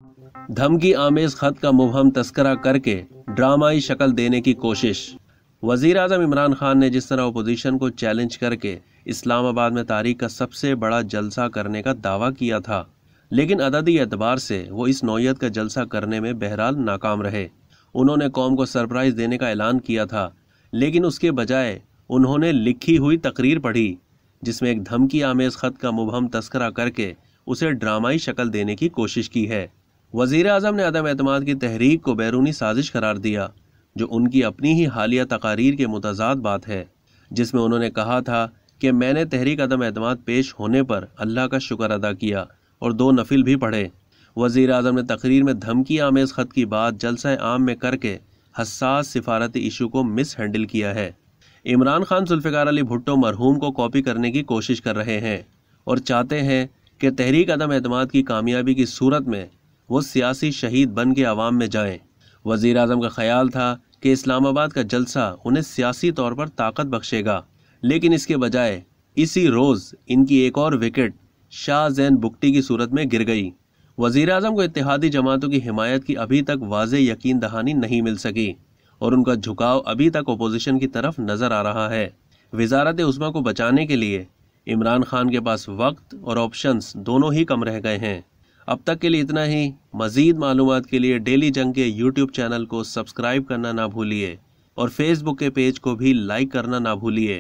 धमकी आमेज खत का मुबहम तस्करा करके ड्रामाई शक्ल देने की कोशिश। वजीर आजम इमरान खान ने जिस तरह अपोजिशन को चैलेंज करके इस्लामाबाद में तारीख का सबसे बड़ा जलसा करने का दावा किया था, लेकिन अददी एतबार से वो इस नौयत का जलसा करने में बहरहाल नाकाम रहे। उन्होंने कौम को सरप्राइज देने का ऐलान किया था, लेकिन उसके बजाय उन्होंने लिखी हुई तकरीर पढ़ी जिसमें एक धमकी आमेज खत का मुबहम तस्करा करके उसे ड्रामाई शक्ल देने की कोशिश की है। वजीर आजम ने अदम एतमाद की तहरीक को बैरूनी साजिश करार दिया, जो उनकी अपनी ही हालिया तकारीर के मुतजाद बात है, जिसमें उन्होंने कहा था कि मैंने तहरीक अदम एतमाद पेश होने पर अल्लाह का शुक्र अदा किया और 2 नफिल भी पढ़े। वजीर आजम ने तकरीर में धमकी आमेज खत की बात जलसा आम में करके हसास सिफारती इशू को मिस हैंडल किया है। इमरान खान जुल्फ़िकार अली भुट्टो मरहूम को कॉपी करने की कोशिश कर रहे हैं और चाहते हैं कि तहरीक अदम एतमाद की कामयाबी की सूरत में वो सियासी शहीद बन के आवाम में जाएं। वजीर आजम का ख्याल था कि इस्लामाबाद का जलसा उन्हें सियासी तौर पर ताकत बख्शेगा, लेकिन इसके बजाय इसी रोज़ इनकी एक और विकेट शाह ज़ैन बुगटी की सूरत में गिर गई। वजीर आजम को इत्तेहादी जमातों की हिमायत की अभी तक वाज़े यकीन दहानी नहीं मिल सकी और उनका झुकाव अभी तक अपोजिशन की तरफ नजर आ रहा है। वजारत उस्मा को बचाने के लिए इमरान खान के पास वक्त और ऑप्शंस दोनों ही कम रह गए हैं। अब तक के लिए इतना ही। मज़ीद मालूमात के लिए डेली जंग के यूट्यूब चैनल को सब्सक्राइब करना ना भूलिए और फेसबुक के पेज को भी लाइक करना ना भूलिए।